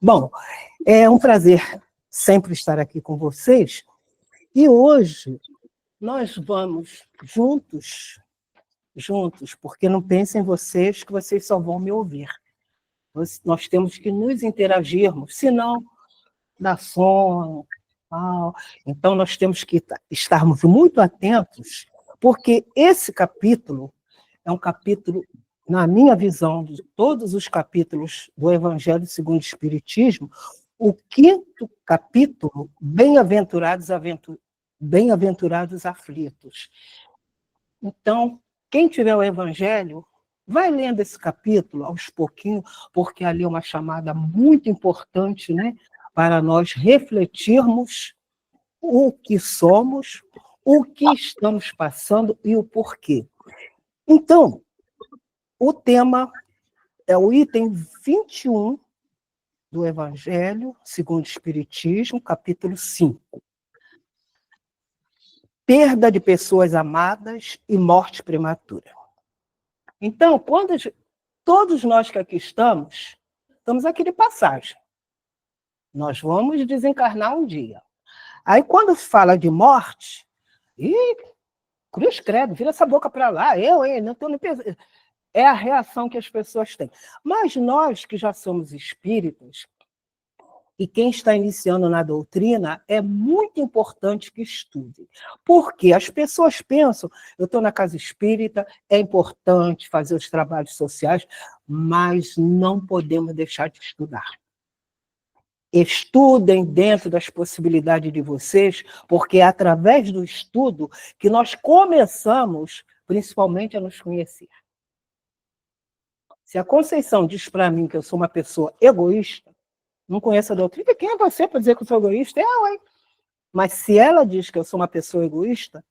Bom, é um prazer sempre estar aqui com vocês. E hoje nós vamos juntos, porque não pensem vocês que vocês só vão me ouvir. Nós temos que nos interagirmos, senão dá sono. Então nós temos que estarmos muito atentos, porque esse capítulo é um capítulo, na minha visão, de todos os capítulos do Evangelho segundo o Espiritismo, o quinto capítulo, bem-aventurados aflitos. Então, quem tiver o Evangelho, vai lendo esse capítulo aos pouquinhos, porque ali é uma chamada muito importante, né, para nós refletirmos o que somos, o que estamos passando e o porquê. Então, o tema é o item 21 do Evangelho segundo o Espiritismo, capítulo 5. Perda de pessoas amadas e morte prematura. Então, quando todos nós que aqui estamos aqui de passagem. Nós vamos desencarnar um dia. Aí, quando fala de morte, cruz credo, vira essa boca para lá, não estou nem pensando. É a reação que as pessoas têm. Mas nós que já somos espíritas, e quem está iniciando na doutrina, é muito importante que estude. Porque as pessoas pensam, eu estou na casa espírita, é importante fazer os trabalhos sociais, mas não podemos deixar de estudar. Estudem dentro das possibilidades de vocês, porque é através do estudo que nós começamos, principalmente, a nos conhecer. Se a Conceição diz para mim que eu sou uma pessoa egoísta, não conheço a doutrina, quem é você para dizer que eu sou egoísta? Mas se ela diz que eu sou uma pessoa egoísta,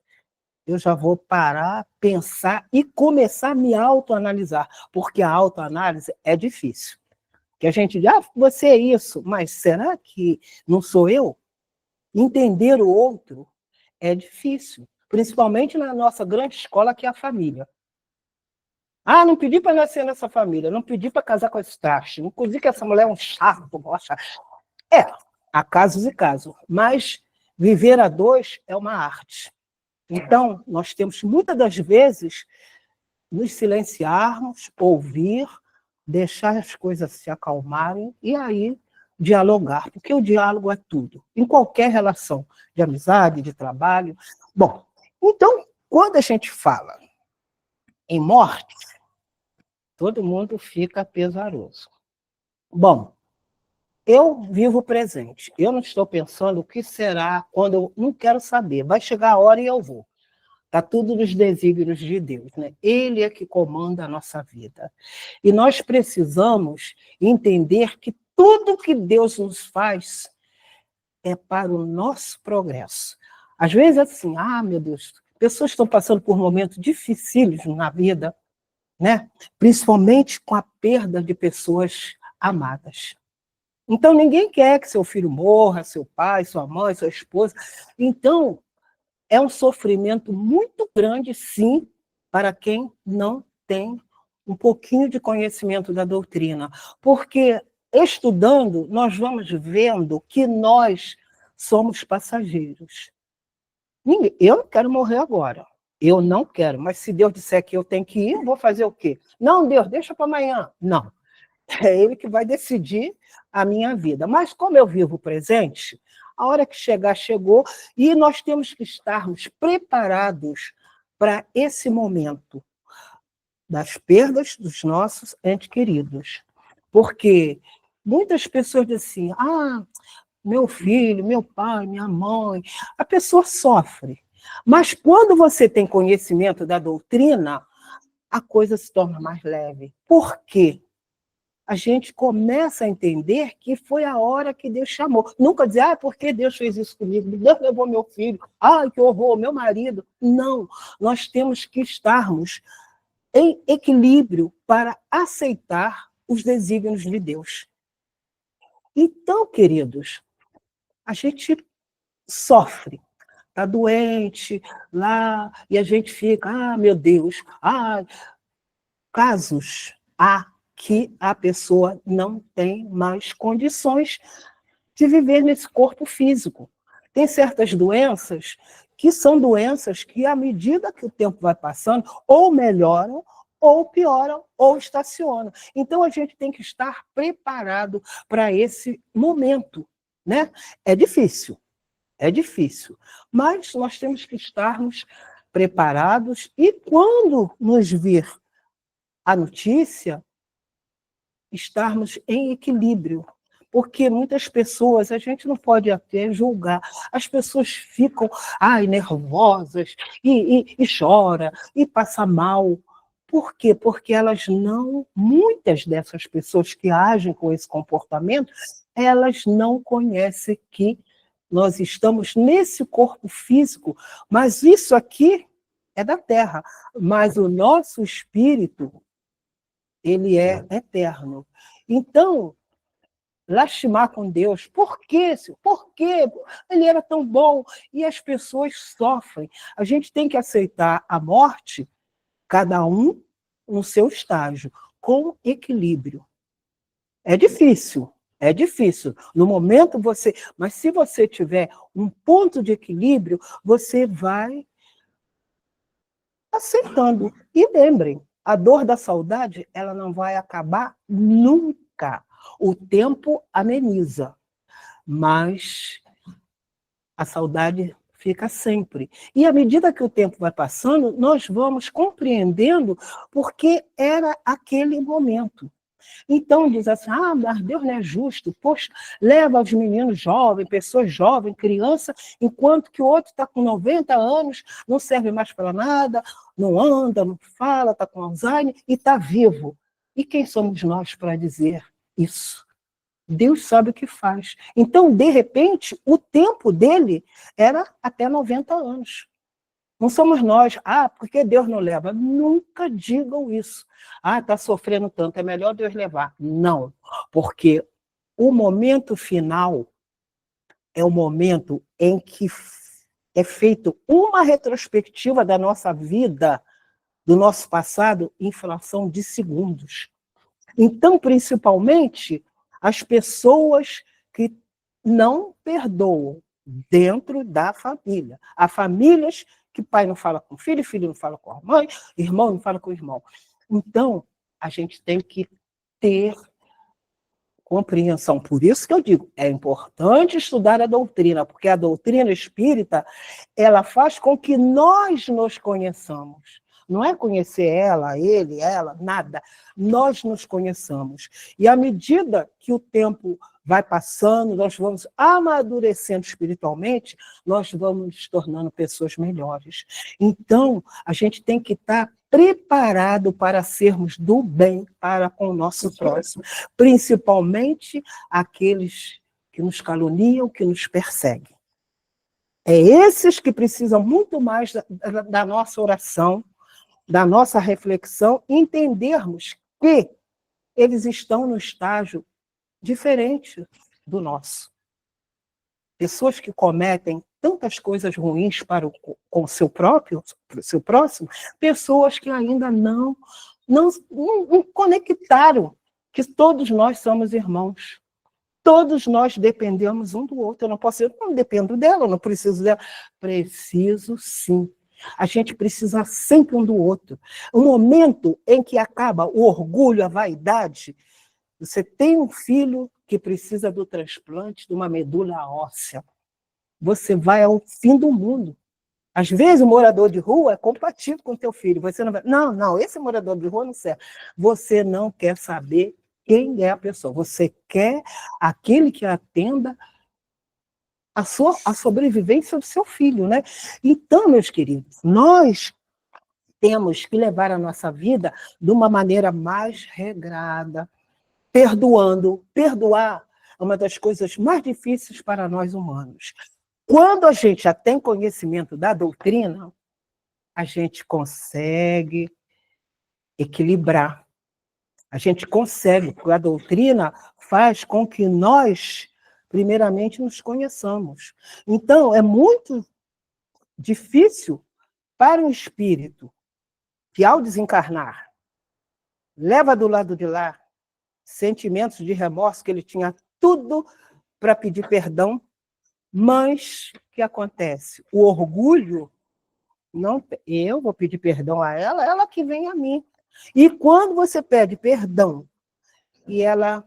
eu já vou parar, pensar e começar a me autoanalisar, porque a autoanálise é difícil. Que a gente diz, você é isso, mas será que não sou eu? Entender o outro é difícil, principalmente na nossa grande escola, que é a família. Não pedi para nascer nessa família, não pedi para casar com esse traste, não pedi que essa mulher é um chato, poxa. Há casos e casos, mas viver a dois é uma arte. Então, nós temos, muitas das vezes, nos silenciarmos, ouvir, deixar as coisas se acalmarem e aí dialogar, porque o diálogo é tudo, em qualquer relação, de amizade, de trabalho. Bom, então, quando a gente fala em morte, todo mundo fica pesaroso. Bom, eu vivo o presente, eu não estou pensando o que será quando eu não quero saber, vai chegar a hora e eu vou. Está tudo nos desígnios de Deus, né? Ele é que comanda a nossa vida. E nós precisamos entender que tudo que Deus nos faz é para o nosso progresso. Às vezes, assim, meu Deus, pessoas estão passando por momentos difíceis na vida, né? Principalmente com a perda de pessoas amadas. Então, ninguém quer que seu filho morra, seu pai, sua mãe, sua esposa. Então, é um sofrimento muito grande, sim, para quem não tem um pouquinho de conhecimento da doutrina. Porque, estudando, nós vamos vendo que nós somos passageiros. Eu não quero morrer agora. Eu não quero. Mas se Deus disser que eu tenho que ir, eu vou fazer o quê? Não, Deus, deixa para amanhã. Não. É Ele que vai decidir a minha vida. Mas como eu vivo o presente, a hora que chegar, chegou, e nós temos que estarmos preparados para esse momento das perdas dos nossos entes queridos. Porque muitas pessoas dizem assim, meu filho, meu pai, minha mãe, a pessoa sofre. Mas quando você tem conhecimento da doutrina, a coisa se torna mais leve. Por quê? A gente começa a entender que foi a hora que Deus chamou. Nunca dizer, por que Deus fez isso comigo? Deus levou meu filho. Que horror, meu marido. Não, nós temos que estarmos em equilíbrio para aceitar os desígnios de Deus. Então, queridos, a gente sofre, está doente lá, e a gente fica, meu Deus, casos há que a pessoa não tem mais condições de viver nesse corpo físico. Tem certas doenças que são doenças que, à medida que o tempo vai passando, ou melhoram, ou pioram, ou estacionam. Então, a gente tem que estar preparado para esse momento, né? É difícil, mas nós temos que estarmos preparados e, quando nos vir a notícia, estarmos em equilíbrio. Porque muitas pessoas, a gente não pode até julgar, as pessoas ficam nervosas, e chora, e passa mal. Por quê? Porque elas não, muitas dessas pessoas que agem com esse comportamento, elas não conhecem que nós estamos nesse corpo físico, mas isso aqui é da terra, mas o nosso espírito, ele é eterno. Então, lastimar com Deus, por quê? Por quê? Ele era tão bom, e as pessoas sofrem. A gente tem que aceitar a morte, cada um no seu estágio, com equilíbrio. É difícil. No momento mas se você tiver um ponto de equilíbrio, você vai aceitando. E lembrem, a dor da saudade, ela não vai acabar nunca. O tempo ameniza, mas a saudade fica sempre. E à medida que o tempo vai passando, nós vamos compreendendo porque era aquele momento. Então diz assim, mas Deus não é justo, poxa, leva os meninos jovens, pessoas jovens, criança, enquanto que o outro está com 90 anos, não serve mais para nada, não anda, não fala, está com Alzheimer e está vivo. E quem somos nós para dizer isso? Deus sabe o que faz. Então, de repente, o tempo dele era até 90 anos. Não somos nós, porque Deus não leva. Nunca digam isso. Está sofrendo tanto, é melhor Deus levar. Não, porque o momento final é o momento em que é feito uma retrospectiva da nossa vida, do nosso passado, em fração de segundos. Então, principalmente, as pessoas que não perdoam dentro da família. Há famílias que pai não fala com filho, filho não fala com a mãe, irmão não fala com o irmão. Então, a gente tem que ter compreensão. Por isso que eu digo, é importante estudar a doutrina, porque a doutrina espírita, ela faz com que nós nos conheçamos. Não é conhecer ela, ele, ela, nada. Nós nos conheçamos. E à medida que o tempo vai passando, nós vamos amadurecendo espiritualmente, nós vamos nos tornando pessoas melhores. Então, a gente tem que estar preparado para sermos do bem para com o nosso próximo, principalmente aqueles que nos caluniam, que nos perseguem. É esses que precisam muito mais da nossa oração, da nossa reflexão, entendermos que eles estão no estágio diferente do nosso. Pessoas que cometem tantas coisas ruins com o seu próximo, pessoas que ainda não conectaram que todos nós somos irmãos. Todos nós dependemos um do outro. Eu não dependo dela, eu não preciso dela. Preciso sim. A gente precisa sempre um do outro. O momento em que acaba o orgulho, a vaidade, você tem um filho que precisa do transplante de uma medula óssea. Você vai ao fim do mundo. Às vezes o morador de rua é compatível com o teu filho. Você não vai... Não, esse morador de rua não serve. Você não quer saber quem é a pessoa. Você quer aquele que atenda a sobrevivência do seu filho, né? Então, meus queridos, nós temos que levar a nossa vida de uma maneira mais regrada, perdoando. Perdoar é uma das coisas mais difíceis para nós humanos. Quando a gente já tem conhecimento da doutrina, a gente consegue equilibrar. A gente consegue, porque a doutrina faz com que nós, primeiramente, nos conheçamos. Então, é muito difícil para um espírito que, ao desencarnar, leva do lado de lá sentimentos de remorso, que ele tinha tudo para pedir perdão, mas o que acontece? O orgulho, não, eu vou pedir perdão a ela, ela que vem a mim. E quando você pede perdão e ela...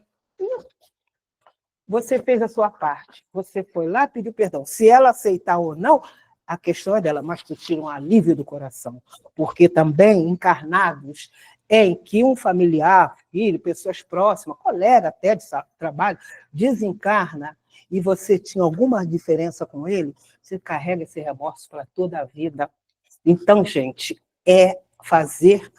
Você fez a sua parte, você foi lá, pediu perdão. Se ela aceitar ou não, a questão é dela, mas tu tira um alívio do coração. Porque também, encarnados, em que um familiar, filho, pessoas próximas, colega até de trabalho, desencarna e você tinha alguma diferença com ele, você carrega esse remorso para toda a vida. Então, gente, é fazer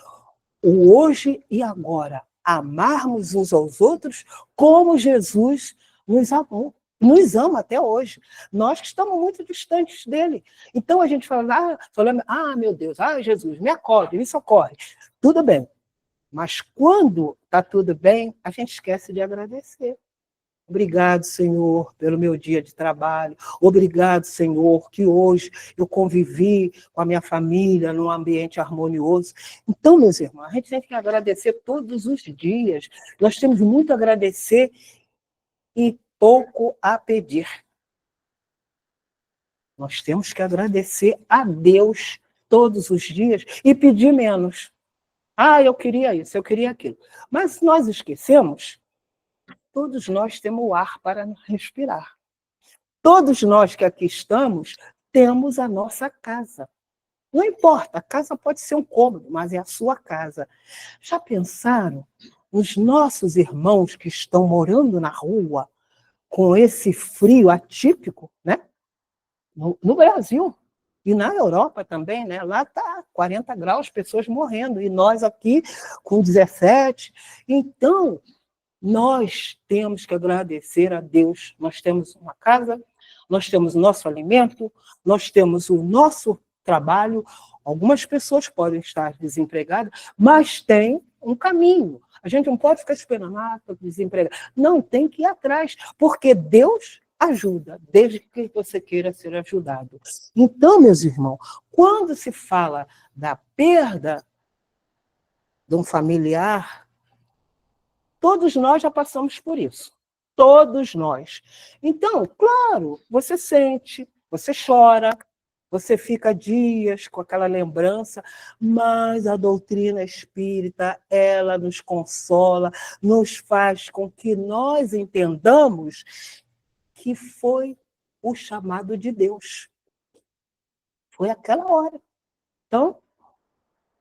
o hoje e agora, amarmos uns aos outros como Jesus nos amou, nos ama até hoje. Nós que estamos muito distantes dele. Então a gente fala, meu Deus, Jesus, me acorde, me socorre. Tudo bem. Mas quando está tudo bem, a gente esquece de agradecer. Obrigado, Senhor, pelo meu dia de trabalho. Obrigado, Senhor, que hoje eu convivi com a minha família num ambiente harmonioso. Então, meus irmãos, a gente tem que agradecer todos os dias. Nós temos muito a agradecer e pouco a pedir. Nós temos que agradecer a Deus todos os dias e pedir menos. Eu queria isso, eu queria aquilo. Mas nós esquecemos, todos nós temos o ar para respirar. Todos nós que aqui estamos temos a nossa casa. Não importa, a casa pode ser um cômodo, mas é a sua casa. Já pensaram os nossos irmãos que estão morando na rua com esse frio atípico, né? No Brasil e na Europa também, né? Lá está 40 graus, pessoas morrendo, e nós aqui com 17. Então, nós temos que agradecer a Deus. Nós temos uma casa, nós temos o nosso alimento, nós temos o nosso trabalho. Algumas pessoas podem estar desempregadas, mas tem um caminho. A gente não pode ficar esperando, estou desempregado. Não, tem que ir atrás, porque Deus ajuda, desde que você queira ser ajudado. Então, meus irmãos, quando se fala da perda de um familiar, todos nós já passamos por isso. Todos nós. Então, claro, você sente, você chora, você fica dias com aquela lembrança, mas a doutrina espírita, ela nos consola, nos faz com que nós entendamos que foi o chamado de Deus. Foi aquela hora. Então,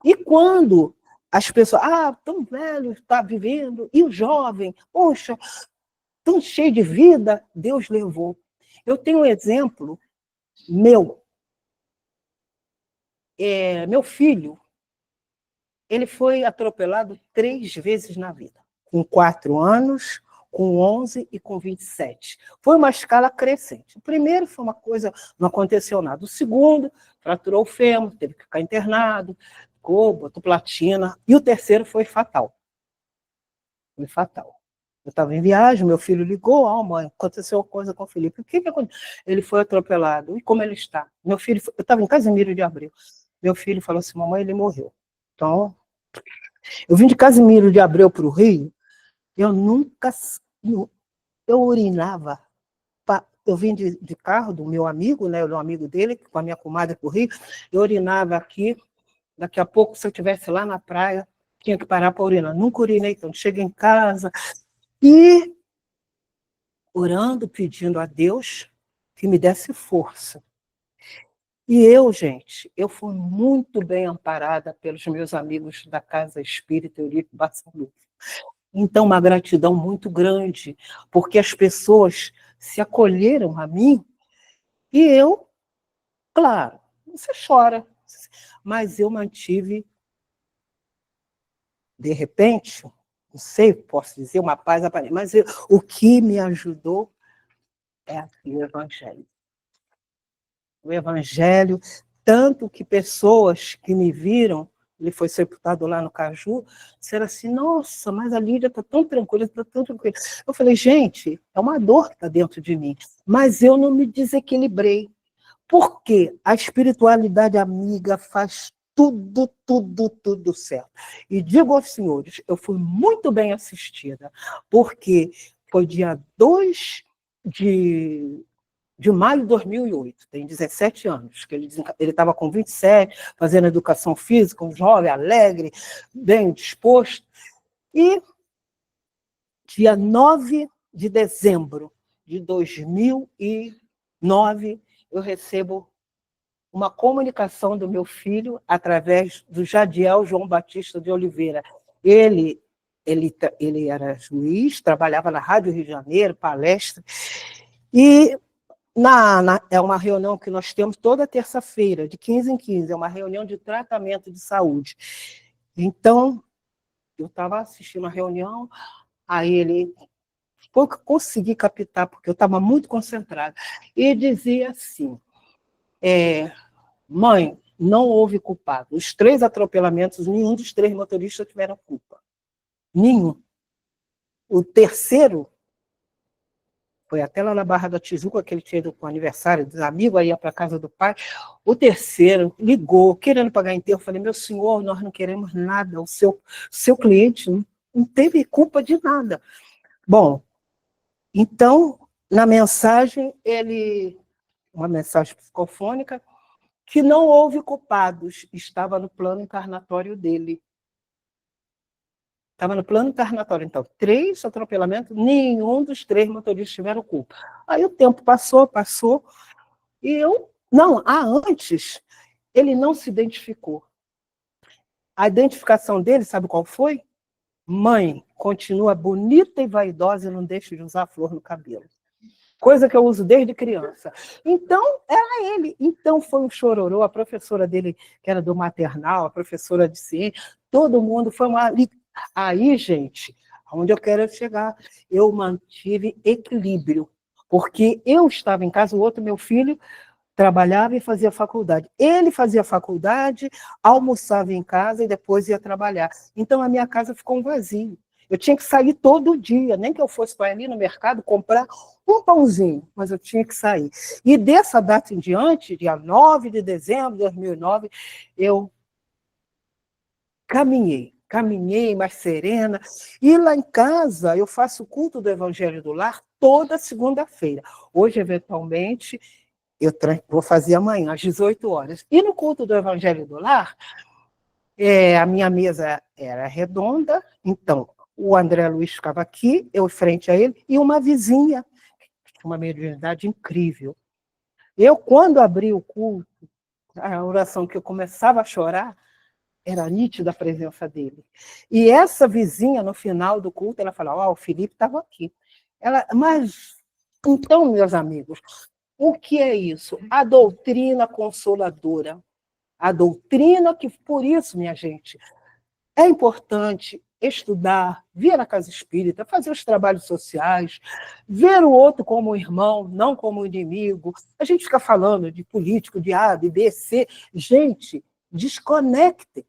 e quando as pessoas, tão velho, está vivendo, e o jovem, poxa, tão cheio de vida, Deus levou. Eu tenho um exemplo meu. Meu filho, ele foi atropelado 3 vezes na vida. Com 4 anos, com 11 e com 27. Foi uma escala crescente. O primeiro foi uma coisa, não aconteceu nada. O segundo, fraturou o fêmur, teve que ficar internado, botou platina. E o terceiro foi fatal. Foi fatal. Eu estava em viagem, meu filho ligou, mãe, aconteceu uma coisa com o Felipe. O que aconteceu? Ele foi atropelado. E como ele está? Meu filho, eu estava em Casimiro de Abreu. Meu filho falou assim, mamãe, ele morreu. Então, eu vim de Casimiro de Abreu para o Rio, eu urinava. Eu vim de carro do meu amigo, né, o amigo dele, com a minha comadre para o Rio, eu urinava aqui, daqui a pouco, se eu estivesse lá na praia, tinha que parar para urinar. Nunca urinei, então, cheguei em casa e orando, pedindo a Deus que me desse força. E eu, gente, eu fui muito bem amparada pelos meus amigos da Casa Espírita Eurico Barçanufo. Então, uma gratidão muito grande, porque as pessoas se acolheram a mim e eu, claro, você chora, mas eu mantive, de repente, não sei, posso dizer, uma paz aparente, mas o que me ajudou é o Evangelho. O Evangelho, tanto que pessoas que me viram, ele foi sepultado lá no Caju, disseram assim, nossa, mas a Lídia está tão tranquila, está tão tranquila. Eu falei, gente, é uma dor que está dentro de mim, mas eu não me desequilibrei. Porque a espiritualidade amiga faz tudo certo. E digo aos senhores, eu fui muito bem assistida, porque foi dia 2 de maio de 2008, tem 17 anos, que ele estava com 27, fazendo educação física, um jovem alegre, bem disposto, e dia 9 de dezembro de 2009, eu recebo uma comunicação do meu filho através do Jadiel João Batista de Oliveira. Ele era juiz, trabalhava na Rádio Rio de Janeiro, palestra, e é uma reunião que nós temos toda terça-feira, de 15 em 15, é uma reunião de tratamento de saúde. Então, eu estava assistindo a reunião, aí ele pouco consegui captar, porque eu estava muito concentrada, e dizia assim, mãe, não houve culpado. Os 3 atropelamentos, nenhum dos 3 motoristas tiveram culpa. Nenhum. O terceiro foi até lá na Barra da Tijuca, que ele tinha ido com o aniversário dos amigos, aí ia para a casa do pai. O terceiro ligou, querendo pagar enterro. Eu falei, meu senhor, nós não queremos nada. O seu cliente não teve culpa de nada. Bom, então, na mensagem, uma mensagem psicofônica, que não houve culpados, estava no plano encarnatório dele. Estava no plano encarnatório. Então, 3 atropelamentos, nenhum dos 3 motoristas tiveram culpa. Aí o tempo passou, e antes, ele não se identificou. A identificação dele, sabe qual foi? Mãe, continua bonita e vaidosa e não deixa de usar flor no cabelo. Coisa que eu uso desde criança. Então, era ele. Então, foi um chororô. A professora dele, que era do maternal, a professora de ciência, todo mundo foi uma... Aí, gente, onde eu quero chegar, eu mantive equilíbrio, porque eu estava em casa, o outro, meu filho, trabalhava e fazia faculdade. Ele fazia faculdade, almoçava em casa e depois ia trabalhar. Então, a minha casa ficou um vazio. Eu tinha que sair todo dia, nem que eu fosse para ali no mercado comprar um pãozinho, mas eu tinha que sair. E dessa data em diante, dia 9 de dezembro de 2009, eu caminhei mais serena. E lá em casa, eu faço o culto do Evangelho do Lar toda segunda-feira. Hoje, eventualmente, eu vou fazer amanhã, às 18 horas. E no culto do Evangelho do Lar, a minha mesa era redonda, então o André Luiz ficava aqui, eu frente a ele, e uma vizinha, uma mediunidade incrível. Eu, quando abri o culto, a oração que eu começava a chorar, era nítida a presença dele. E essa vizinha, no final do culto, ela falava, o Felipe estava aqui. Mas, então, meus amigos, o que é isso? A doutrina consoladora. A doutrina que, por isso, minha gente, é importante estudar, vir na casa espírita, fazer os trabalhos sociais, ver o outro como irmão, não como inimigo. A gente fica falando de político, de A, de B, C. Gente, desconecte.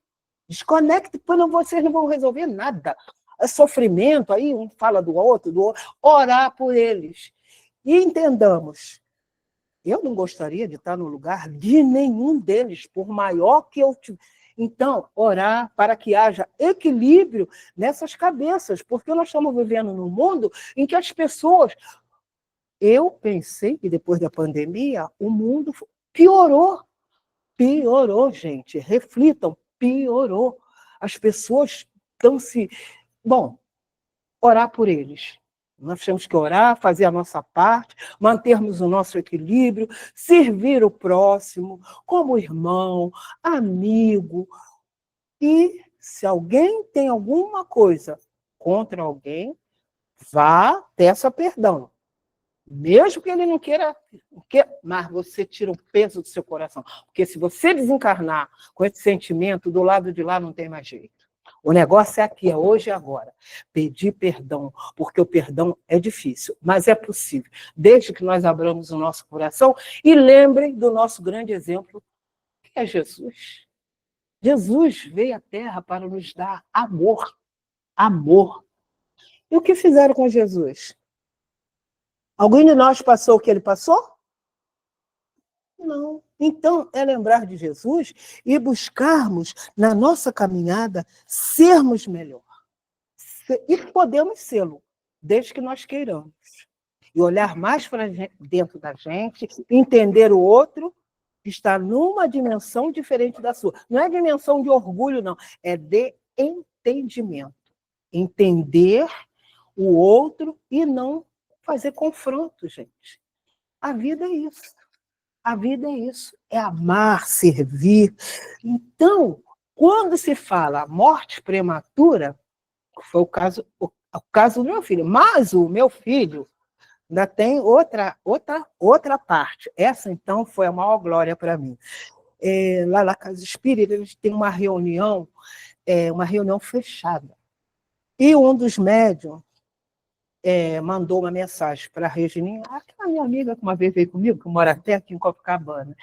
Desconecte, porque vocês não vão resolver nada. É sofrimento, aí um fala do outro, orar por eles. E entendamos, eu não gostaria de estar no lugar de nenhum deles, por maior que eu tivesse. Então, orar para que haja equilíbrio nessas cabeças, porque nós estamos vivendo num mundo em que as pessoas... Eu pensei que depois da pandemia o mundo piorou. Piorou, gente. Reflitam, piorou. As pessoas estão se... Bom, orar por eles. Nós temos que orar, fazer a nossa parte, mantermos o nosso equilíbrio, servir o próximo como irmão, amigo. E se alguém tem alguma coisa contra alguém, vá, peça perdão. Mesmo que ele não queira, mas você tira o peso do seu coração. Porque se você desencarnar com esse sentimento, do lado de lá não tem mais jeito. O negócio é aqui, é hoje e agora. Pedir perdão, porque o perdão é difícil, mas é possível, desde que nós abramos o nosso coração e lembrem do nosso grande exemplo, que é Jesus. Jesus veio à Terra para nos dar amor. Amor. E o que fizeram com Jesus? Alguém de nós passou o que ele passou? Não. Então, é lembrar de Jesus e buscarmos, na nossa caminhada, sermos melhor. E podemos sê-lo, desde que nós queiramos. E olhar mais para dentro da gente, entender o outro, que está numa dimensão diferente da sua. Não é dimensão de orgulho, não. É de entendimento. Entender o outro e não fazer confronto, gente. A vida é isso. A vida é isso. É amar, servir. Então, quando se fala morte prematura, foi o caso do meu filho. Mas o meu filho ainda tem outra parte. Essa, então, foi a maior glória para mim. Lá na Casa Espírita, eles têm uma reunião fechada. E um dos médiuns mandou uma mensagem para a Regininha, aquela minha amiga que uma vez veio comigo, que mora até aqui em Copacabana.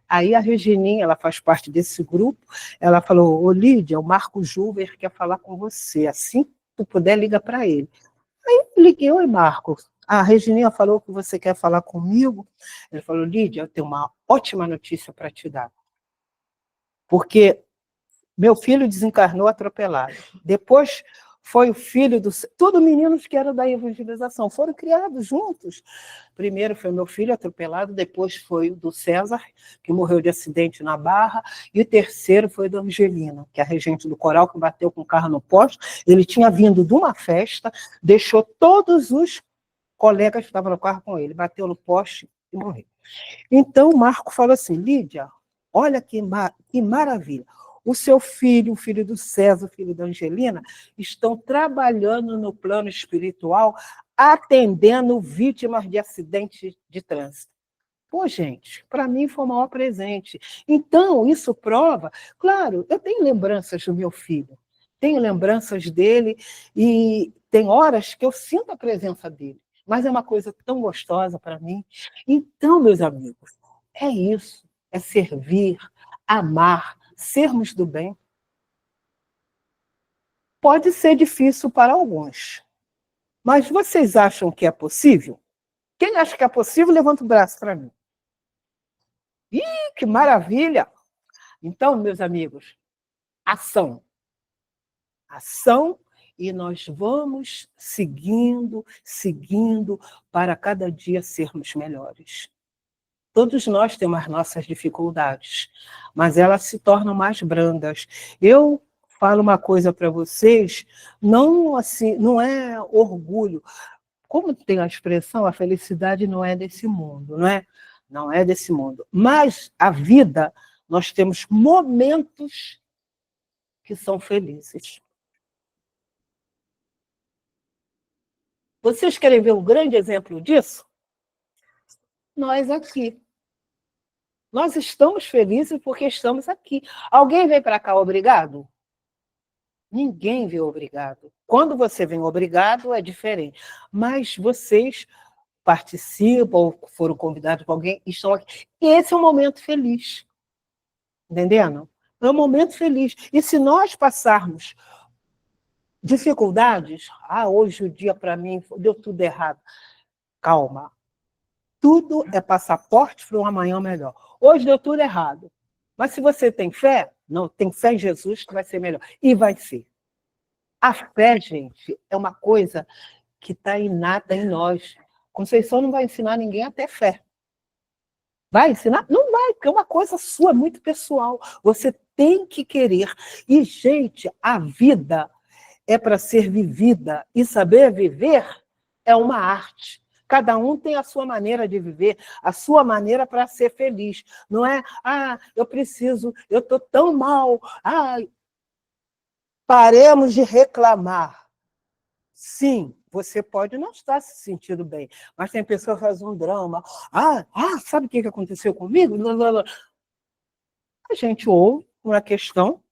Aí a Regininha, ela faz parte desse grupo, ela falou, ô Lídia, o Marco Juver quer falar com você, assim que tu puder, liga para ele. Aí eu liguei, oi Marco, a Regininha falou que você quer falar comigo. Ele falou, Lídia, eu tenho uma ótima notícia para te dar. Porque meu filho desencarnou atropelado. Depois foi o filho do... Tudo meninos que eram da evangelização, foram criados juntos. Primeiro foi meu filho atropelado, depois foi o do César, que morreu de acidente na Barra, e o terceiro foi do Angelino, que é a regente do coral, que bateu com o carro no poste. Ele tinha vindo de uma festa, deixou todos os colegas que estavam no carro com ele, bateu no poste e morreu. Então o Marco falou assim, Lídia, olha que maravilha. O seu filho, o filho do César, o filho da Angelina, estão trabalhando no plano espiritual, atendendo vítimas de acidentes de trânsito. Pô, gente, para mim foi o maior presente. Então, isso prova... Claro, eu tenho lembranças do meu filho, tenho lembranças dele, e tem horas que eu sinto a presença dele, mas é uma coisa tão gostosa para mim. Então, meus amigos, é isso, é servir, amar, sermos do bem. Pode ser difícil para alguns, mas vocês acham que é possível? Quem acha que é possível, levanta o braço para mim. Ih, que maravilha! Então, meus amigos, ação. Ação, e nós vamos seguindo para cada dia sermos melhores. Todos nós temos as nossas dificuldades, mas elas se tornam mais brandas. Eu falo uma coisa para vocês, não assim, não é orgulho. Como tem a expressão, a felicidade não é desse mundo, não é? Não é desse mundo. Mas a vida, nós temos momentos que são felizes. Vocês querem ver um grande exemplo disso? Nós aqui. Nós estamos felizes porque estamos aqui. Alguém vem para cá obrigado? Ninguém veio obrigado. Quando você vem obrigado, é diferente. Mas vocês participam, ou foram convidados por alguém, estão aqui. E esse é um momento feliz. Entendendo? É um momento feliz. E se nós passarmos dificuldades, hoje o dia para mim deu tudo errado. Calma. Tudo é passaporte para um amanhã melhor. Hoje deu tudo errado. Mas se você tem fé, não, tem fé em Jesus que vai ser melhor. E vai ser. A fé, gente, é uma coisa que está inata em nós. Conceição não vai ensinar ninguém a ter fé. Vai ensinar? Não vai, porque é uma coisa sua, muito pessoal. Você tem que querer. E, gente, a vida é para ser vivida. E saber viver é uma arte. Cada um tem a sua maneira de viver, a sua maneira para ser feliz. Não é, eu estou tão mal. Paremos de reclamar. Sim, você pode não estar se sentindo bem, mas tem pessoa que faz um drama. Sabe o que aconteceu comigo? A gente ouve uma questão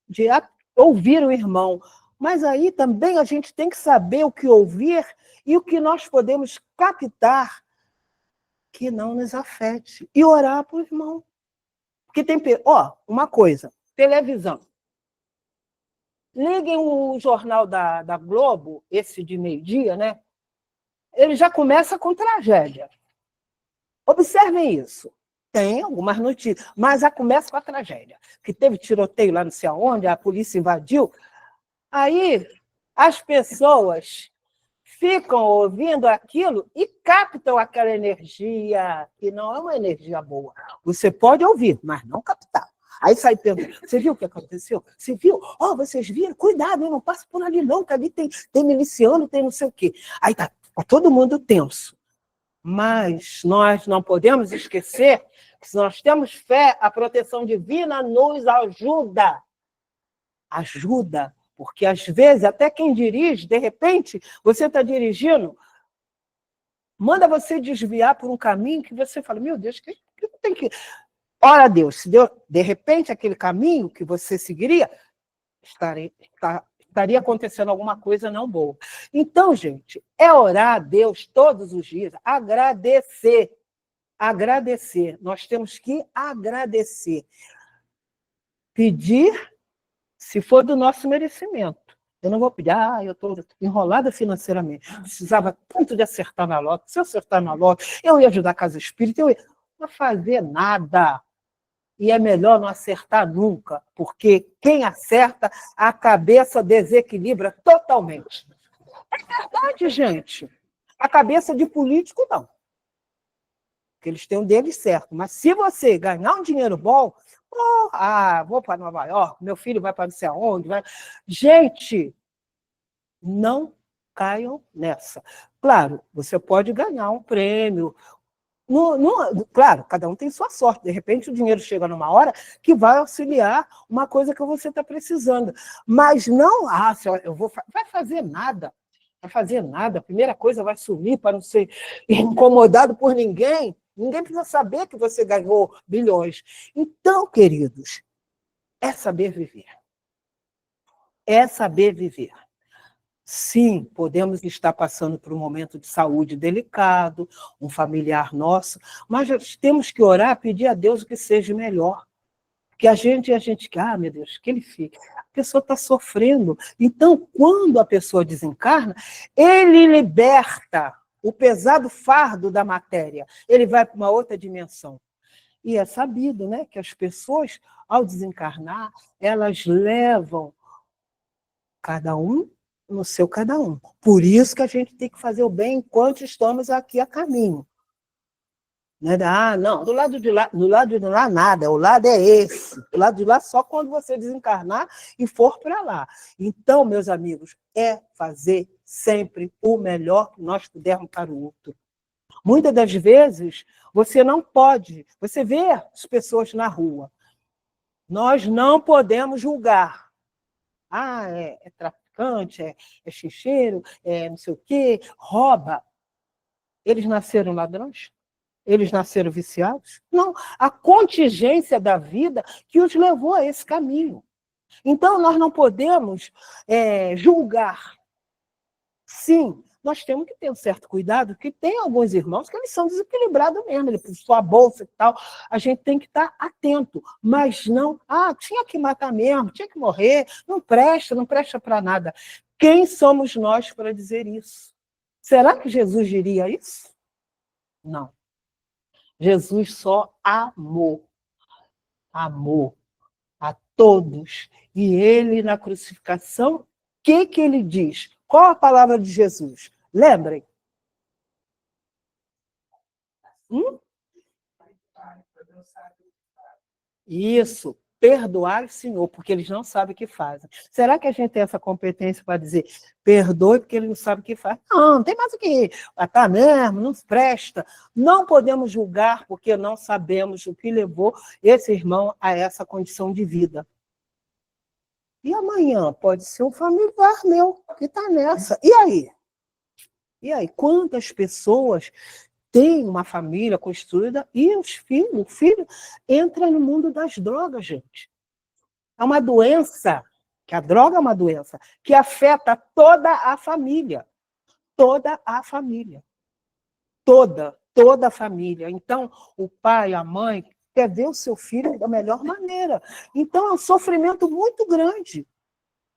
de ouvir o irmão, mas aí também a gente tem que saber o que ouvir e o que nós podemos captar que não nos afete. E orar para o irmão. Porque tem... uma coisa, televisão. Liguem o jornal da Globo, esse de meio-dia, né? Ele já começa com tragédia. Observem isso. Tem algumas notícias, mas já começa com a tragédia. Que teve tiroteio lá não sei aonde, a polícia invadiu. Aí as pessoas ficam ouvindo aquilo e captam aquela energia, que não é uma energia boa. Você pode ouvir, mas não captar. Aí sai perguntando, você viu o que aconteceu? Você viu? Ó, vocês viram? Cuidado, não passa por ali não, que ali tem miliciano, tem não sei o quê. Aí tá todo mundo tenso. Mas nós não podemos esquecer que se nós temos fé, a proteção divina nos ajuda. Ajuda. Porque, às vezes, até quem dirige, de repente, você está dirigindo, manda você desviar por um caminho que você fala, meu Deus, que tem que... Ora, Deus, se Deus, de repente, aquele caminho que você seguiria, estaria acontecendo alguma coisa não boa. Então, gente, é orar a Deus todos os dias, agradecer. Agradecer. Nós temos que agradecer. Pedir, se for do nosso merecimento. Eu não vou pedir, eu estou enrolada financeiramente. Precisava tanto de acertar na lote. Se eu acertar na lote, eu ia ajudar a Casa Espírita, eu ia... Não fazer nada. E é melhor não acertar nunca, porque quem acerta, a cabeça desequilibra totalmente. É verdade, gente. A cabeça de político, não. Porque eles têm o deles certo. Mas se você ganhar um dinheiro bom, vou para Nova York, meu filho vai para não sei aonde. Gente, não caiam nessa. Claro, você pode ganhar um prêmio. Claro, cada um tem sua sorte. De repente, o dinheiro chega numa hora que vai auxiliar uma coisa que você está precisando. Mas não, vai fazer nada. Vai fazer nada. A primeira coisa vai sumir para não ser incomodado por ninguém. Ninguém precisa saber que você ganhou bilhões. Então, queridos, é saber viver. É saber viver. Sim, podemos estar passando por um momento de saúde delicado, um familiar nosso, mas nós temos que orar, pedir a Deus o que seja melhor. Porque a gente quer, meu Deus, que ele fique. A pessoa está sofrendo. Então, quando a pessoa desencarna, ele liberta o pesado fardo da matéria. Ele vai para uma outra dimensão. E é sabido, né, que as pessoas, ao desencarnar, elas levam cada um no seu cada um. Por isso que a gente tem que fazer o bem enquanto estamos aqui a caminho. Não, do lado de lá nada, o lado é esse. O lado de lá só quando você desencarnar e for para lá. Então, meus amigos, é fazer sempre o melhor que nós pudermos para o outro. Muitas das vezes, você não pode, você vê as pessoas na rua. Nós não podemos julgar. É traficante, é xixeiro, é não sei o quê, rouba. Eles nasceram ladrões? Eles nasceram viciados? Não, a contingência da vida que os levou a esse caminho. Então, nós não podemos julgar. Sim, nós temos que ter um certo cuidado, porque tem alguns irmãos que eles são desequilibrados mesmo, ele puxou a bolsa e tal, a gente tem que estar atento, mas não, tinha que matar mesmo, tinha que morrer, não presta para nada. Quem somos nós para dizer isso? Será que Jesus diria isso? Não. Jesus só amou a todos. E ele, na crucificação, o que ele diz? Qual a palavra de Jesus? Lembrem? Isso, perdoar o Senhor, porque eles não sabem o que fazem. Será que a gente tem essa competência para dizer perdoe porque ele não sabe o que faz? Não tem mais o que tá mesmo, não presta. Não podemos julgar porque não sabemos o que levou esse irmão a essa condição de vida. E amanhã pode ser um familiar meu que está nessa. E aí? E aí? Quantas pessoas têm uma família construída e o filho entra no mundo das drogas, gente. É uma doença, que a droga é uma doença, que afeta toda a família. Toda a família. Toda a família. Então, o pai, a mãe, quer ver o seu filho da melhor maneira. Então, é um sofrimento muito grande.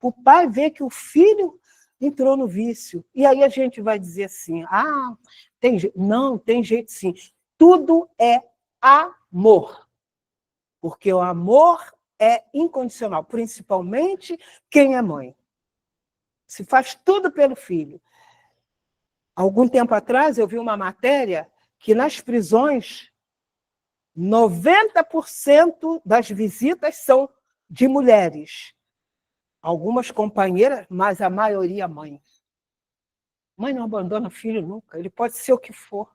O pai vê que o filho entrou no vício. E aí a gente vai dizer assim, tem jeito. Não, tem jeito sim. Tudo é amor. Porque o amor é incondicional, principalmente quem é mãe. Se faz tudo pelo filho. Algum tempo atrás, eu vi uma matéria que nas prisões, 90% das visitas são de mulheres. Algumas companheiras, mas a maioria mãe. Mãe não abandona filho nunca, ele pode ser o que for.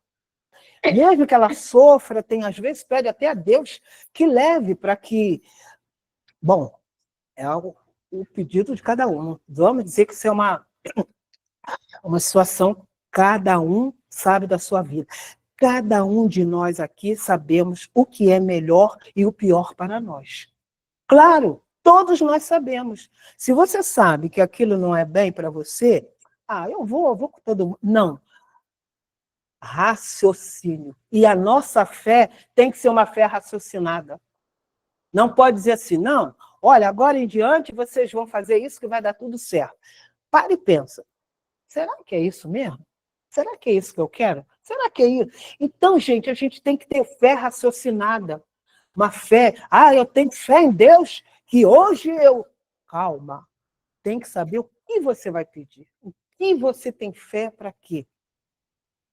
Mesmo que ela sofra, tem às vezes pede até a Deus que leve para que... Bom, é o pedido de cada um. Vamos dizer que isso é uma situação, cada um sabe da sua vida. Cada um de nós aqui sabemos o que é melhor e o pior para nós. Claro, todos nós sabemos. Se você sabe que aquilo não é bem para você, eu vou com todo mundo. Não. Raciocínio. E a nossa fé tem que ser uma fé raciocinada. Não pode dizer assim, não, olha, agora em diante vocês vão fazer isso que vai dar tudo certo. Para e pensa, será que é isso mesmo? Será que é isso que eu quero? Será que é isso? Então, gente, a gente tem que ter fé raciocinada. Uma fé, eu tenho fé em Deus, que hoje eu... Calma, tem que saber o que você vai pedir. O que você tem fé para quê?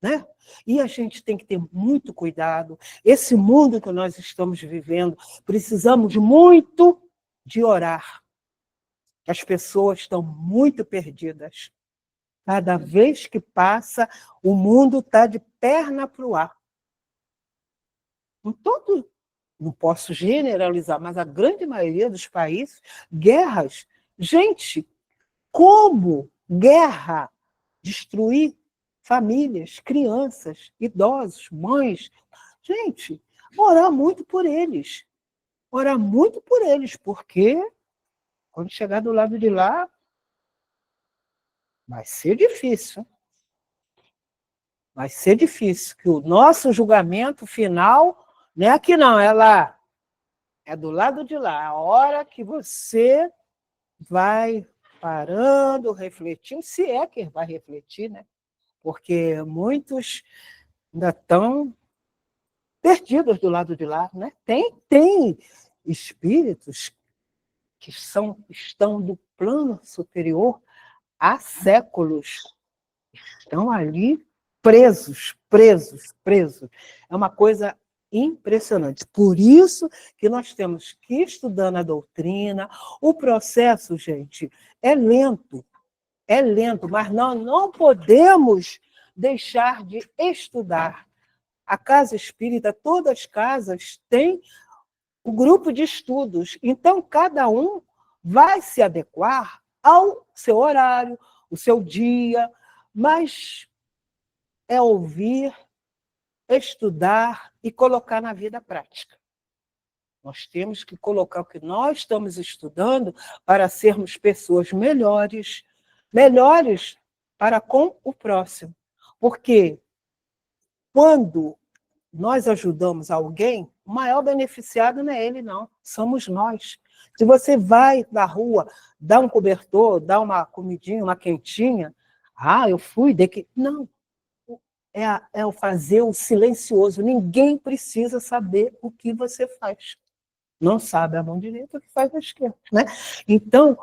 Né? E a gente tem que ter muito cuidado. Esse mundo que nós estamos vivendo, precisamos muito de orar. As pessoas estão muito perdidas. Cada vez que passa, o mundo está de perna para o ar. Não posso generalizar, mas a grande maioria dos países, guerras. Gente, como guerra destruir famílias, crianças, idosos, mães? Gente, orar muito por eles. Orar muito por eles, porque quando chegar do lado de lá, vai ser difícil. Vai ser difícil, que o nosso julgamento final não é aqui não, é lá. É do lado de lá. A hora que você vai parando, refletindo, se é que vai refletir, né? Porque muitos ainda estão perdidos do lado de lá, né? Tem espíritos que estão do plano superior há séculos. Estão ali presos. É uma coisa impressionante. Por isso que nós temos que ir estudando a doutrina. O processo, gente, é lento, mas nós não podemos deixar de estudar. A casa espírita, todas as casas têm o grupo de estudos, então cada um vai se adequar ao seu horário, o seu dia, mas é ouvir, estudar e colocar na vida prática. Nós temos que colocar o que nós estamos estudando para sermos pessoas melhores para com o próximo. Porque quando nós ajudamos alguém, o maior beneficiado não é ele, não. Somos nós. Se você vai na rua, dá um cobertor, dá uma comidinha, uma quentinha, eu fui daqui. Não. É o fazer o silencioso. Ninguém precisa saber o que você faz. Não sabe a mão direita o que faz a esquerda, né? Então,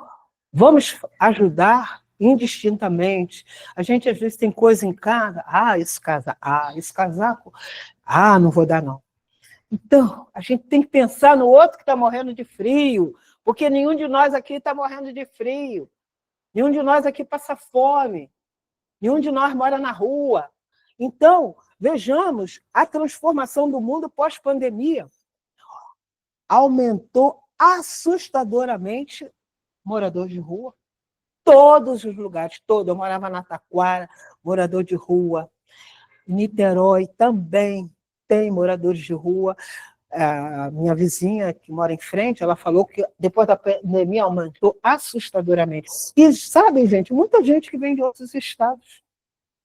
vamos ajudar indistintamente. A gente, às vezes, tem coisa em casa. Esse casaco. Não vou dar, não. Então, a gente tem que pensar no outro que está morrendo de frio, porque nenhum de nós aqui está morrendo de frio. Nenhum de nós aqui passa fome. Nenhum de nós mora na rua. Então, vejamos a transformação do mundo pós-pandemia. Aumentou assustadoramente morador de rua. Todos os lugares, eu morava na Taquara, morador de rua. Niterói também tem moradores de rua. A minha vizinha, que mora em frente, ela falou que depois da pandemia aumentou assustadoramente. E sabem, gente, muita gente que vem de outros estados.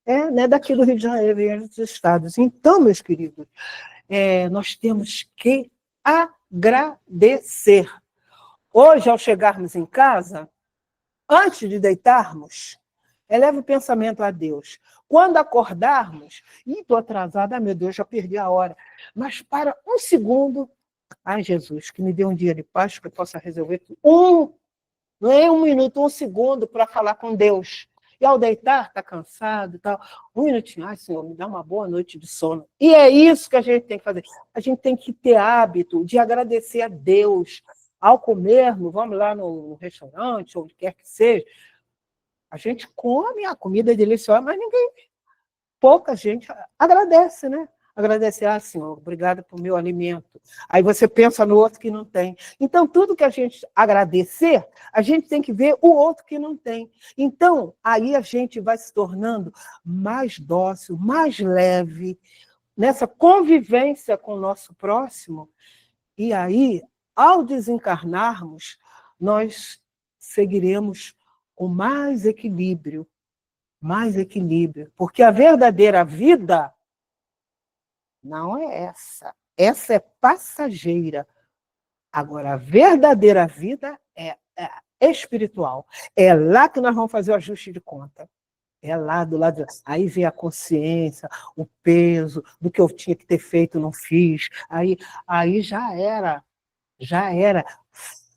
Não é daqui do Rio de Janeiro, vem de outros estados. Então, meus queridos, nós temos que agradecer. Hoje, ao chegarmos em casa, antes de deitarmos, Eleve o pensamento a Deus. Quando acordarmos, estou atrasada, meu Deus, já perdi a hora. Mas para um segundo, ai, Jesus, que me dê um dia de paz, que eu possa resolver tudo. Não é um minuto, um segundo para falar com Deus. E ao deitar, está cansado e tal. Um minutinho, ai, Senhor, me dá uma boa noite de sono. E é isso que a gente tem que fazer. A gente tem que ter hábito de agradecer a Deus. Ao comermos, vamos lá no restaurante, onde quer que seja, a gente come, a comida é deliciosa, mas pouca gente agradece, né? Agradecer, Senhor, obrigada por meu alimento. Aí você pensa no outro que não tem. Então, tudo que a gente agradecer, a gente tem que ver o outro que não tem. Então, aí a gente vai se tornando mais dócil, mais leve, nessa convivência com o nosso próximo. E aí, ao desencarnarmos, nós seguiremos com mais equilíbrio, porque a verdadeira vida não é essa. Essa é passageira. Agora, a verdadeira vida é espiritual. É lá que nós vamos fazer o ajuste de conta. É lá do lado. Aí vem a consciência, o peso do que eu tinha que ter feito, não fiz. Aí já era. Já era.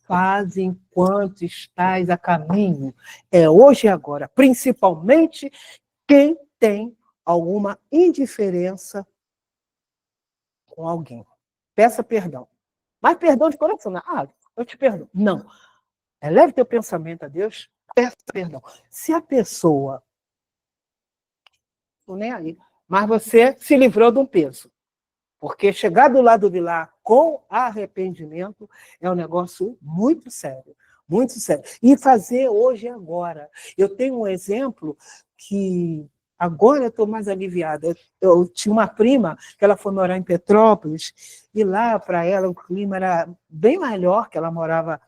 Faz enquanto estás a caminho. É hoje e agora. Principalmente quem tem alguma indiferença com alguém. Peça perdão. Mas perdão de coração. Eu te perdoo. Não. Eleve teu pensamento a Deus, peça perdão. Se a pessoa... Não nem aí. Mas você se livrou de um peso. Porque chegar do lado de lá com arrependimento é um negócio muito sério. Muito sério. E fazer hoje e agora. Eu tenho um exemplo que... Agora eu estou mais aliviada. Eu tinha uma prima que ela foi morar em Petrópolis, e lá, para ela, o clima era bem melhor, que ela morava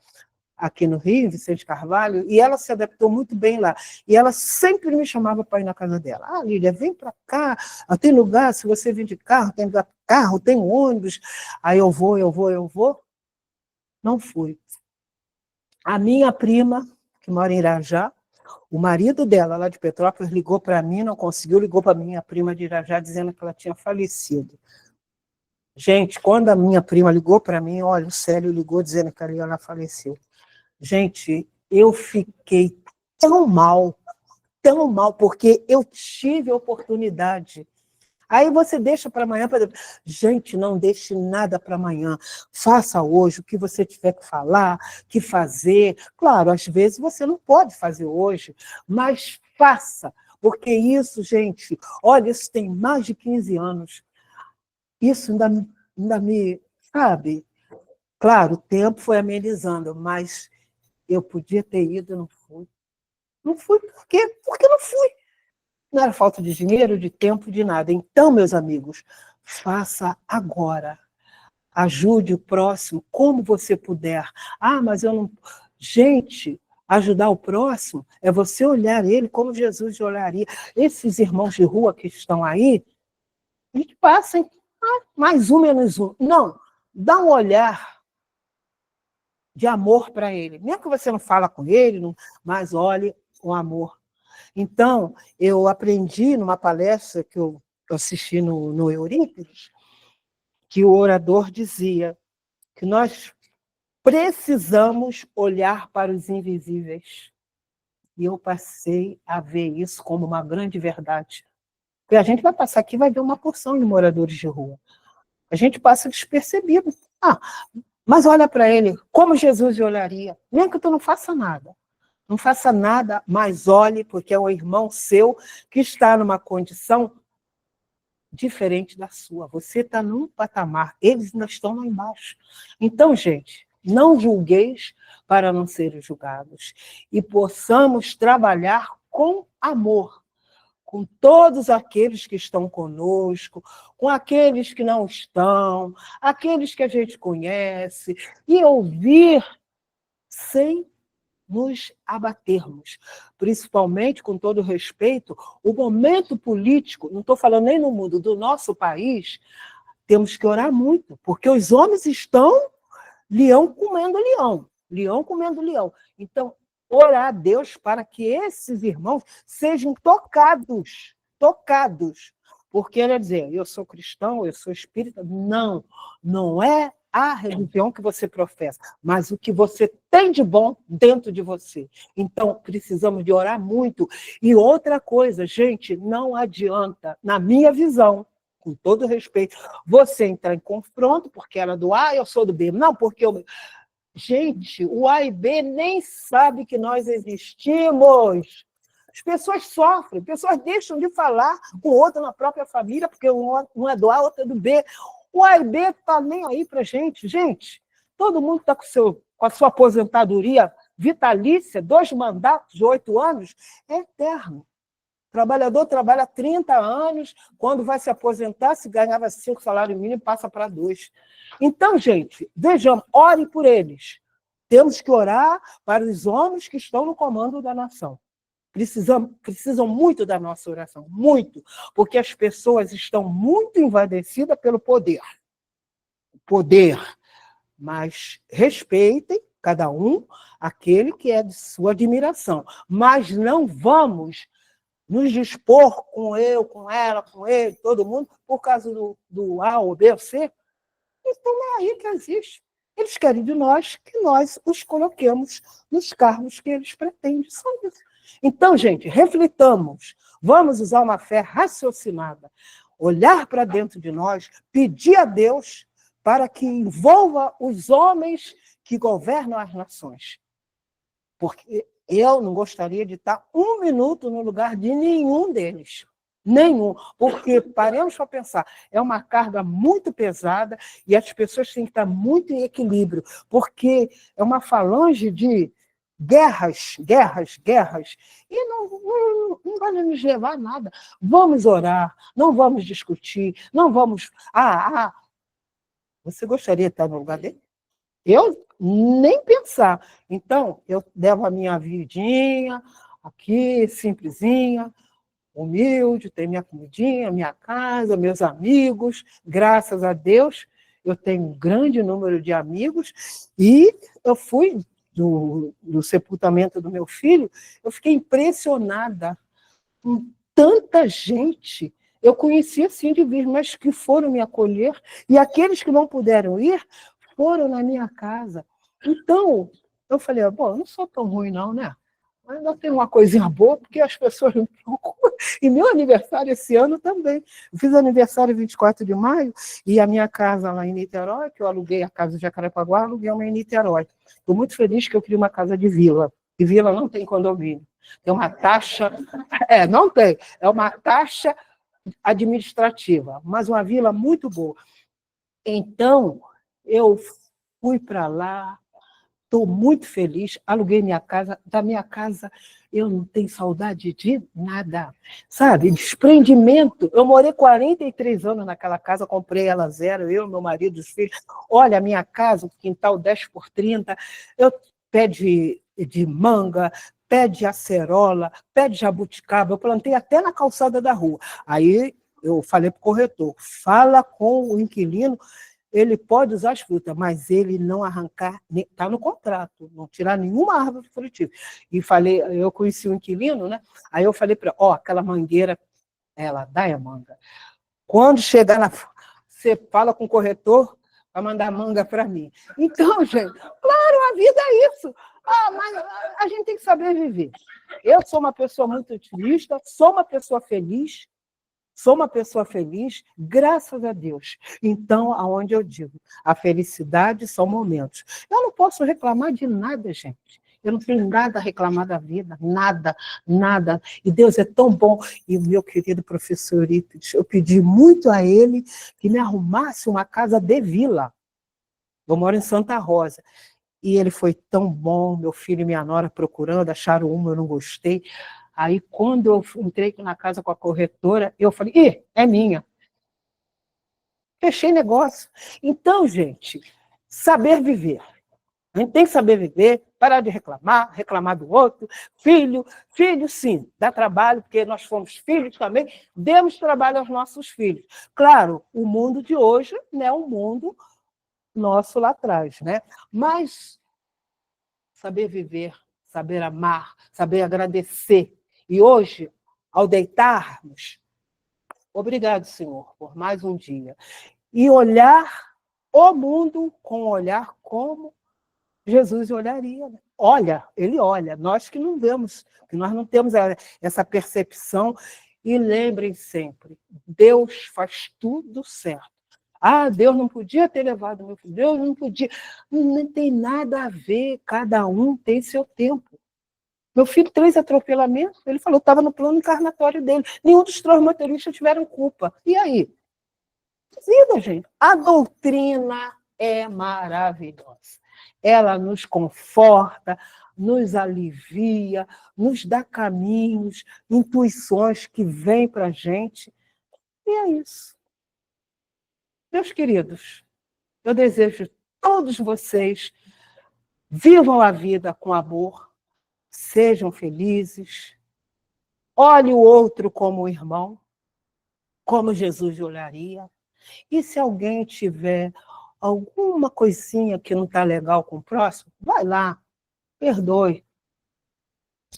aqui no Rio, Vicente Carvalho, e ela se adaptou muito bem lá. E ela sempre me chamava para ir na casa dela. Lília, vem para cá, tem lugar, se você vir de carro, tem carro, tem ônibus. Aí eu vou. Não fui. A minha prima, que mora em Irajá, o marido dela, lá de Petrópolis, ligou para mim, não conseguiu, ligou para minha prima de Irajá, dizendo que ela tinha falecido. Gente, quando a minha prima ligou para mim, olha, o Célio ligou dizendo que ela faleceu. Gente, eu fiquei tão mal, porque eu tive a oportunidade. Aí você deixa para amanhã. Gente, não deixe nada para amanhã. Faça hoje o que você tiver que falar, que fazer. Claro, às vezes você não pode fazer hoje, mas faça. Porque isso, gente, olha, isso tem mais de 15 anos. Isso ainda me, sabe? Claro, o tempo foi amenizando, mas eu podia ter ido e não fui. Não fui por quê? Porque não fui. Não era falta de dinheiro, de tempo, de nada. Então, meus amigos, faça agora. Ajude o próximo como você puder. Mas eu não... Gente, ajudar o próximo é você olhar ele como Jesus olharia. Esses irmãos de rua que estão aí, a gente passa, hein? Mais um, menos um. Não, dá um olhar de amor para ele. Mesmo que você não fala com ele, mas olhe com amor. Então, eu aprendi numa palestra que eu assisti no Eurípides, que o orador dizia que nós precisamos olhar para os invisíveis. E eu passei a ver isso como uma grande verdade. Porque a gente vai passar aqui e vai ver uma porção de moradores de rua. A gente passa despercebido. Mas olha para ele, como Jesus olharia. Nem que tu não faça nada. Não faça nada, mas olhe, porque é um irmão seu que está numa condição diferente da sua. Você está num patamar, eles ainda estão lá embaixo. Então, gente, não julgueis para não serem julgados. E possamos trabalhar com amor, com todos aqueles que estão conosco, com aqueles que não estão, aqueles que a gente conhece, e ouvir sem nos abatermos, principalmente, com todo respeito, o momento político, não estou falando nem no mundo, do nosso país, temos que orar muito, porque os homens estão leão comendo leão, leão comendo leão. Então, orar a Deus para que esses irmãos sejam tocados. Porque ele ia dizer, eu sou cristão, eu sou espírita. Não, não é a religião que você professa, mas o que você tem de bom dentro de você. Então, precisamos de orar muito. E outra coisa, gente, não adianta, na minha visão, com todo respeito, você entrar em confronto, porque ela é do A, eu sou do B. Não, porque eu... Gente, o A e B nem sabe que nós existimos. As pessoas sofrem, pessoas deixam de falar com o outro na própria família, porque um é do A, outro é do B. O A e B está nem aí para a gente. Gente, todo mundo está com a sua aposentadoria vitalícia, 2 mandatos de 8 anos, é eterno. O trabalhador trabalha 30 anos, quando vai se aposentar, se ganhava 5 salários mínimos, passa para 2. Então, gente, vejamos, orem por eles. Temos que orar para os homens que estão no comando da nação. Precisam muito da nossa oração, muito, porque as pessoas estão muito envaidecidas pelo poder. Mas respeitem cada um aquele que é de sua admiração, mas não vamos nos dispor com eu, com ela, com ele, todo mundo, por causa do A ou B ou C. Então é aí que existe. Eles querem de nós que nós os coloquemos nos cargos que eles pretendem. Só isso. Então, gente, reflitamos. Vamos usar uma fé raciocinada. Olhar para dentro de nós, pedir a Deus para que envolva os homens que governam as nações. Porque eu não gostaria de estar 1 minuto no lugar de nenhum deles. Nenhum. Porque, paremos para pensar, é uma carga muito pesada e as pessoas têm que estar muito em equilíbrio, porque é uma falange de guerras, e não vai nos levar a nada. Vamos orar, não vamos discutir, não vamos... Você gostaria de estar no lugar dele? Eu nem pensar. Então, eu levo a minha vidinha aqui, simplesinha, humilde, tenho minha comidinha, minha casa, meus amigos. Graças a Deus, eu tenho um grande número de amigos. E eu fui do sepultamento do meu filho, eu fiquei impressionada com tanta gente. Eu conheci, assim, de vir, mas que foram me acolher. E aqueles que não puderam ir, foram na minha casa. Então, eu falei, bom, eu não sou tão ruim não, né? Mas ainda tem uma coisinha boa, porque as pessoas não procuram. E meu aniversário esse ano também. Eu fiz aniversário 24 de maio, e a minha casa lá em Niterói, que eu aluguei a casa de Jacarepaguá, aluguei uma em Niterói. Estou muito feliz que eu queria uma casa de vila. E vila não tem condomínio. Tem uma taxa... não tem. É uma taxa administrativa, mas uma vila muito boa. Então, eu fui para lá, estou muito feliz, aluguei minha casa. Da minha casa, eu não tenho saudade de nada, sabe? Desprendimento. Eu morei 43 anos naquela casa, comprei ela zero, eu, meu marido, os filhos. Olha, a minha casa, quintal 10x30, pé de manga, pé de acerola, pé de jabuticaba, eu plantei até na calçada da rua. Aí eu falei para o corretor, fala com o inquilino, ele pode usar as frutas, mas ele não arrancar, está no contrato, não tirar nenhuma árvore frutífera. E falei, eu conheci o inquilino, né? Aí eu falei para ela, aquela mangueira, ela dá a manga. Quando chegar na... Você fala com o corretor para mandar manga para mim. Então, gente, claro, a vida é isso. Mas a gente tem que saber viver. Eu sou uma pessoa muito otimista, sou uma pessoa feliz, graças a Deus. Então, aonde eu digo, a felicidade são momentos. Eu não posso reclamar de nada, gente. Eu não tenho nada a reclamar da vida, nada, nada. E Deus é tão bom. E o meu querido professor Eurípides, eu pedi muito a ele que me arrumasse uma casa de vila. Eu moro em Santa Rosa. E ele foi tão bom, meu filho e minha nora procurando, acharam uma, eu não gostei. Aí, quando eu entrei na casa com a corretora, eu falei, é minha. Fechei negócio. Então, gente, saber viver. A gente tem que saber viver, parar de reclamar do outro. Filho, sim, dá trabalho, porque nós fomos filhos também, demos trabalho aos nossos filhos. Claro, o mundo de hoje não é um mundo nosso lá atrás, né? Mas saber viver, saber amar, saber agradecer. E hoje, ao deitarmos, obrigado, Senhor, por mais um dia. E olhar o mundo com um olhar como Jesus olharia. Olha, ele olha, nós que não vemos, que nós não temos essa percepção. E lembrem sempre, Deus faz tudo certo. Ah, Deus não podia ter levado meu filho, Deus não podia. Não tem nada a ver, cada um tem seu tempo. Meu filho, 3 atropelamentos, ele falou que estava no plano encarnatório dele. Nenhum dos 3 motoristas tiveram culpa. E aí? Vida, gente. A doutrina é maravilhosa. Ela nos conforta, nos alivia, nos dá caminhos, intuições que vêm para a gente. E é isso. Meus queridos, eu desejo que todos vocês vivam a vida com amor, sejam felizes, olhe o outro como irmão, como Jesus olharia. E se alguém tiver alguma coisinha que não está legal com o próximo, vai lá, perdoe.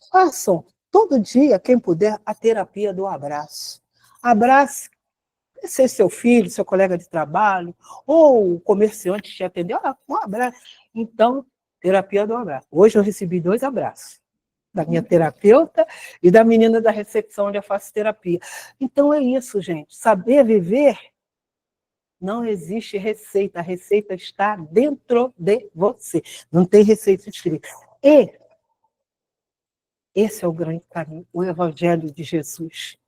Façam todo dia, quem puder, a terapia do abraço. Abrace, seja seu filho, seu colega de trabalho, ou o comerciante te atendeu, um abraço. Então, terapia do abraço. Hoje eu recebi 2 abraços, da minha terapeuta e da menina da recepção onde eu faço terapia. Então é isso, gente. Saber viver, não existe receita. A receita está dentro de você. Não tem receita escrita. E esse é o grande caminho, o Evangelho de Jesus.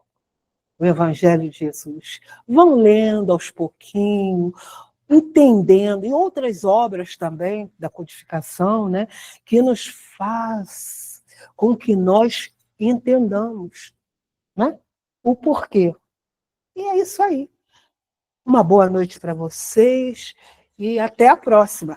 O Evangelho de Jesus. Vão lendo aos pouquinhos, entendendo, e outras obras também da codificação, né, que nos faz com que nós entendamos, né, o porquê. E é isso aí. Uma boa noite para vocês e até a próxima.